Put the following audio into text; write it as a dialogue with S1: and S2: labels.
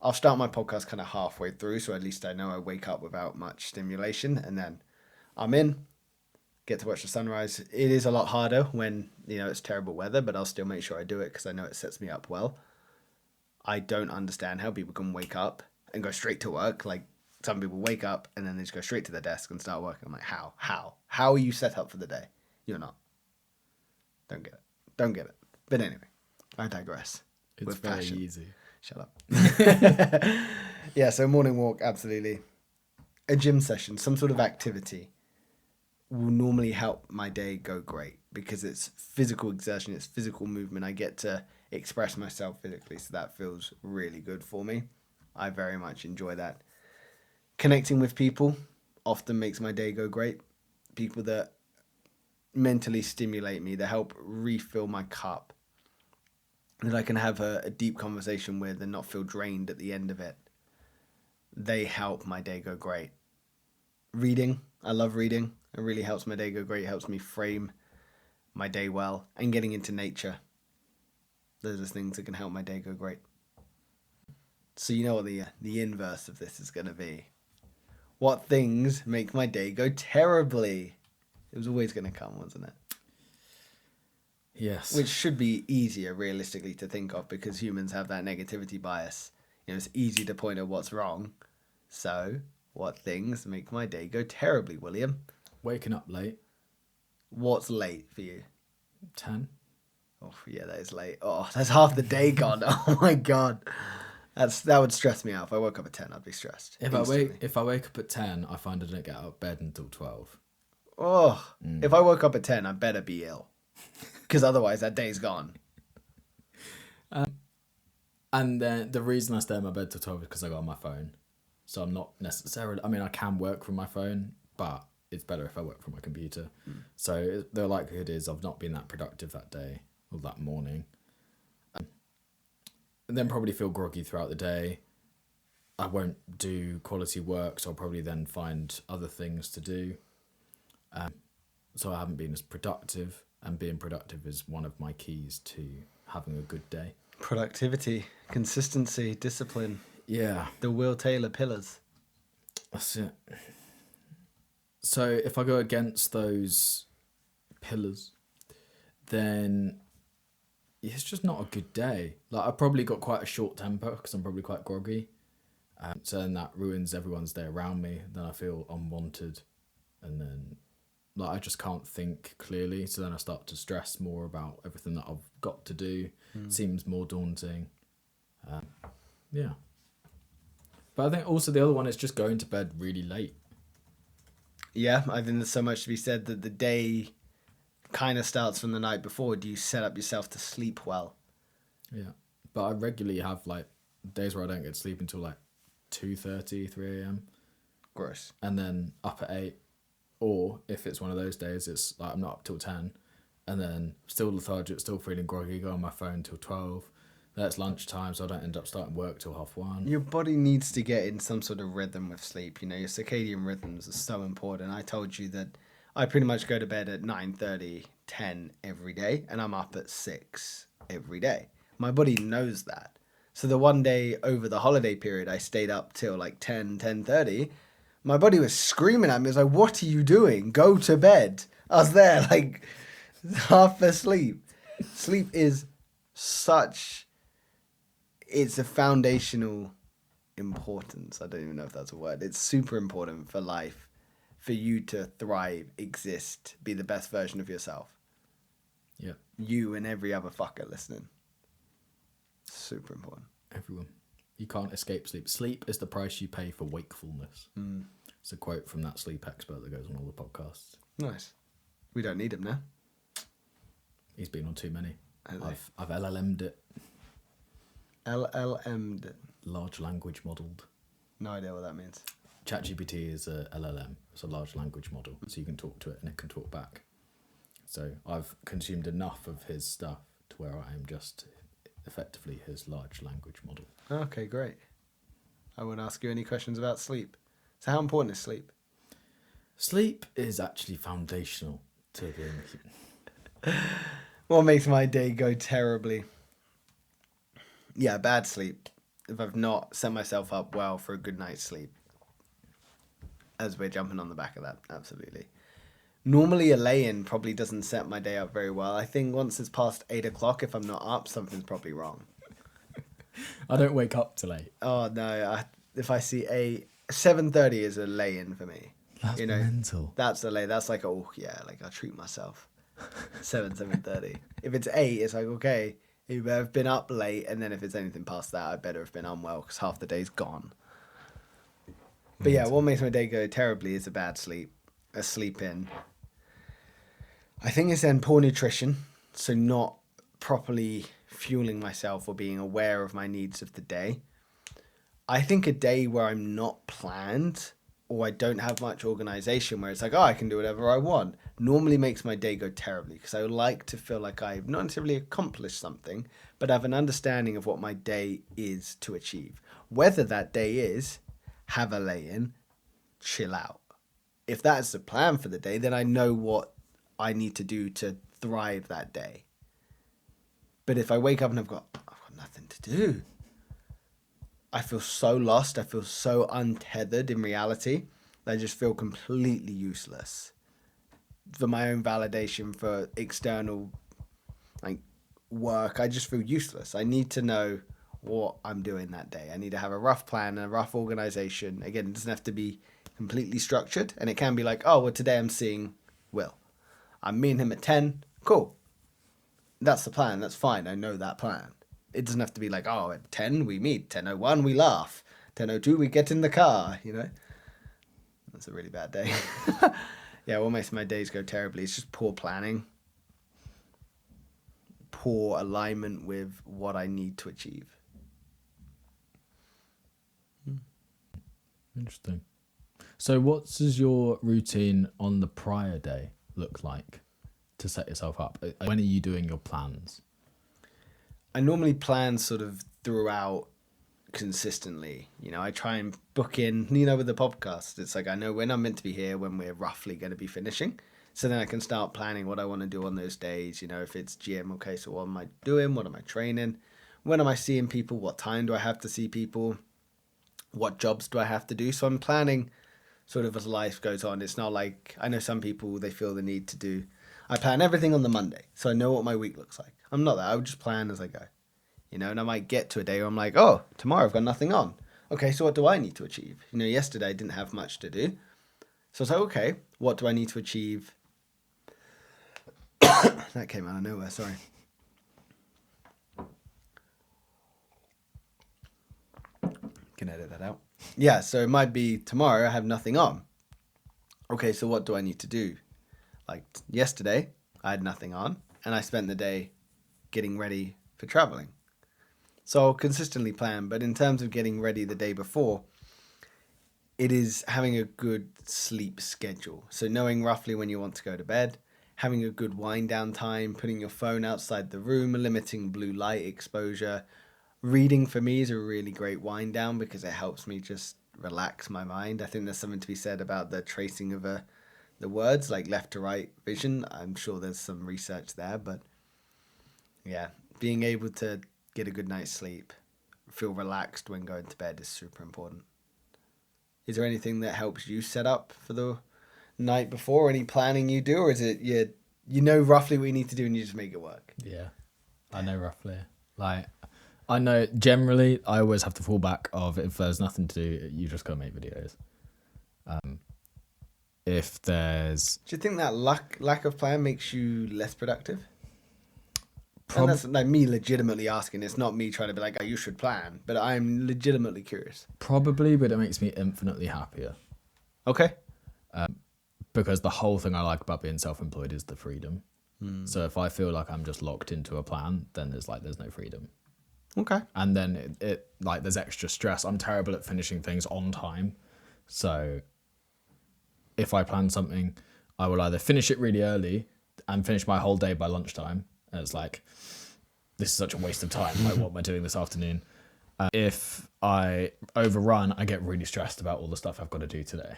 S1: I'll start my podcast kind of halfway through, so at least I know I wake up without much stimulation, and then I'm in, get to watch the sunrise. It is a lot harder when, it's terrible weather, but I'll still make sure I do it because I know it sets me up well. I don't understand how people can wake up and go straight to work. Like, some people wake up and then they just go straight to their desk and start working. I'm like, how? How are you set up for the day? You're not. Don't get it. But anyway, I digress.
S2: It's
S1: with
S2: very
S1: passion.
S2: easy.
S1: Shut up. Yeah, so morning walk, absolutely. A gym session, some sort of activity will normally help my day go great because it's physical exertion, it's physical movement. I get to express myself physically, so that feels really good for me. I very much enjoy that. Connecting with people often makes my day go great. People that mentally stimulate me, that help refill my cup, that I can have a deep conversation with and not feel drained at the end of it. They help my day go great. Reading, I love reading. It really helps my day go great. It helps me frame my day well. And getting into nature. Those are things that can help my day go great. So you know what the inverse of this is going to be. What things make my day go terribly? It was always going to come, wasn't it?
S2: Yes.
S1: Which should be easier, realistically, to think of because humans have that negativity bias. It's easy to point at what's wrong. So, what things make my day go terribly, William?
S2: Waking up late.
S1: What's late for you?
S2: 10.
S1: Oh, yeah, that is late. Oh, that's half the day gone. Oh my God. That would stress me out. If I woke up at 10, I'd be stressed.
S2: If I wake up at 10, I find I don't get out of bed until 12.
S1: Oh, If I woke up at 10, I better be ill. Because otherwise that day's gone.
S2: And then the reason I stay in my bed till 12 is because I got on my phone. So I'm not necessarily... I mean, I can work from my phone, but it's better if I work from my computer. So the likelihood is I've not been that productive that day or that morning. And then probably feel groggy throughout the day. I won't do quality work, so I'll probably then find other things to do. So I haven't been as productive, and being productive is one of my keys to having a good day.
S1: Productivity, consistency, discipline.
S2: Yeah.
S1: The Will Taylor pillars.
S2: That's it. So if I go against those pillars, then it's just not a good day. Like, I probably got quite a short temper because I'm probably quite groggy. So then that ruins everyone's day around me. Then I feel unwanted. And then I just can't think clearly. So then I start to stress more about everything that I've got to do. It seems more daunting. Yeah. But I think also the other one is just going to bed really late.
S1: Yeah, I think there's so much to be said that the day kind of starts from the night before. Do you set up yourself to sleep well?
S2: Yeah. But I regularly have days where I don't get to sleep until 2:30, 3 a.m.
S1: Gross.
S2: And then up at 8. Or if it's one of those days, it's I'm not up till 10. And then still lethargic, still feeling groggy, go on my phone till 12. That's lunchtime, so I don't end up starting work till 1:30.
S1: Your body needs to get in some sort of rhythm with sleep. Your circadian rhythms are so important. I told you that I pretty much go to bed at 9:30, 10 every day, and I'm up at 6 every day. My body knows that. So the one day over the holiday period, I stayed up till 10, 10:30. My body was screaming at me. It was like, what are you doing? Go to bed. I was there half asleep. Sleep is it's a foundational importance. I don't even know if that's a word. It's super important for life, for you to thrive, exist, be the best version of yourself.
S2: Yeah.
S1: You and every other fucker listening. Super important.
S2: Everyone. You can't escape sleep. Sleep is the price you pay for wakefulness. It's a quote from that sleep expert that goes on all the podcasts.
S1: Nice. We don't need him now.
S2: He's been on too many. I've LLM'd it.
S1: LLM'd it.
S2: Large language modelled.
S1: No idea what that means.
S2: ChatGPT is a LLM. It's a large language model. So you can talk to it and it can talk back. So I've consumed enough of his stuff to where I am just effectively his large language model.
S1: Okay, great. I won't ask you any questions about sleep. So how important is sleep?
S2: Sleep is actually foundational to being a human.
S1: What makes my day go terribly? Yeah, bad sleep. if I've not set myself up well for a good night's sleep. As we're jumping on the back of that, absolutely. Normally a lay-in probably doesn't set my day up very well. I think once it's past 8 o'clock, if I'm not up, something's probably wrong.
S2: I don't wake up till 8.
S1: Oh no! If I see 7:30 is a lay-in for me.
S2: That's mental.
S1: That's a lay. That's like like I treat myself. 7:30. If it's 8, it's like okay. You better have been up late, and then if it's anything past that, I better have been unwell because half the day's gone. But yeah, what makes my day go terribly is a bad sleep, a sleep in. I think it's then poor nutrition, so not properly fueling myself or being aware of my needs of the day. I think a day where I'm not planned or I don't have much organization, where it's like, oh, I can do whatever I want, normally makes my day go terribly because I would like to feel like I've not necessarily accomplished something, but have an understanding of what my day is to achieve. Whether that day is have a lay-in, chill out. If that's the plan for the day, then I know what I need to do to thrive that day. But if I wake up and I've got nothing to do, I feel so lost. I feel so untethered in reality. I just feel completely useless. For my own validation, for external work, I just feel useless. I need to know what I'm doing that day. I need to have a rough plan and a rough organization. Again, it doesn't have to be completely structured, and it can be like, oh, well, today I'm seeing Will. I'm meeting him at 10. Cool. That's the plan. That's fine. I know that plan. It doesn't have to be like, oh, at 10 we meet, 10:01 we laugh, 10:02 we get in the car, That's a really bad day. Yeah, what makes my days go terribly is just poor planning, poor alignment with what I need to achieve.
S2: Interesting. So what does your routine on the prior day look like to set yourself up? When are you doing your plans?
S1: I normally plan sort of throughout consistently. I try and book in, with the podcast. It's like I know when I'm meant to be here, when we're roughly going to be finishing. So then I can start planning what I want to do on those days. If it's gym, okay, so what am I doing? What am I training? When am I seeing people? What time do I have to see people? What jobs do I have to do? So I'm planning sort of as life goes on. It's not like, I know some people, they feel the need to do, I plan everything on the Monday, so I know what my week looks like. I'm not that. I would just plan as I go. And I might get to a day where I'm like, oh, tomorrow I've got nothing on. Okay, so what do I need to achieve? Yesterday I didn't have much to do. So it's like, okay, what do I need to achieve? That came out of nowhere, sorry. Can edit that out. Yeah, so it might be tomorrow I have nothing on. Okay, so what do I need to do? Like yesterday, I had nothing on, and I spent the day getting ready for traveling. So I'll consistently plan, but in terms of getting ready the day before, it is having a good sleep schedule. So knowing roughly when you want to go to bed, having a good wind down time, putting your phone outside the room, limiting blue light exposure. Reading for me is a really great wind down because it helps me just relax my mind. I think there's something to be said about the tracing of the words, like left to right vision. I'm sure there's some research there, but yeah, being able to get a good night's sleep, feel relaxed when going to bed is super important. Is there anything that helps you set up for the night before? Any planning you do, or is it you know roughly what you need to do and you just make it work?
S2: Yeah, I know roughly. I know generally I always have to fall back of if there's nothing to do, you just go make videos. If there's...
S1: Do you think that lack of plan makes you less productive? And that's like me legitimately asking. It's not me trying to be like, oh, you should plan, but I'm legitimately curious.
S2: Probably, but it makes me infinitely happier.
S1: Okay.
S2: Because the whole thing I like about being self-employed is the freedom. So if I feel like I'm just locked into a plan, then there's no freedom.
S1: Okay.
S2: And then it there's extra stress. I'm terrible at finishing things on time. So if I plan something, I will either finish it really early and finish my whole day by lunchtime. And it's like, this is such a waste of time. Like, what am I doing this afternoon? If I overrun, I get really stressed about all the stuff I've got to do today.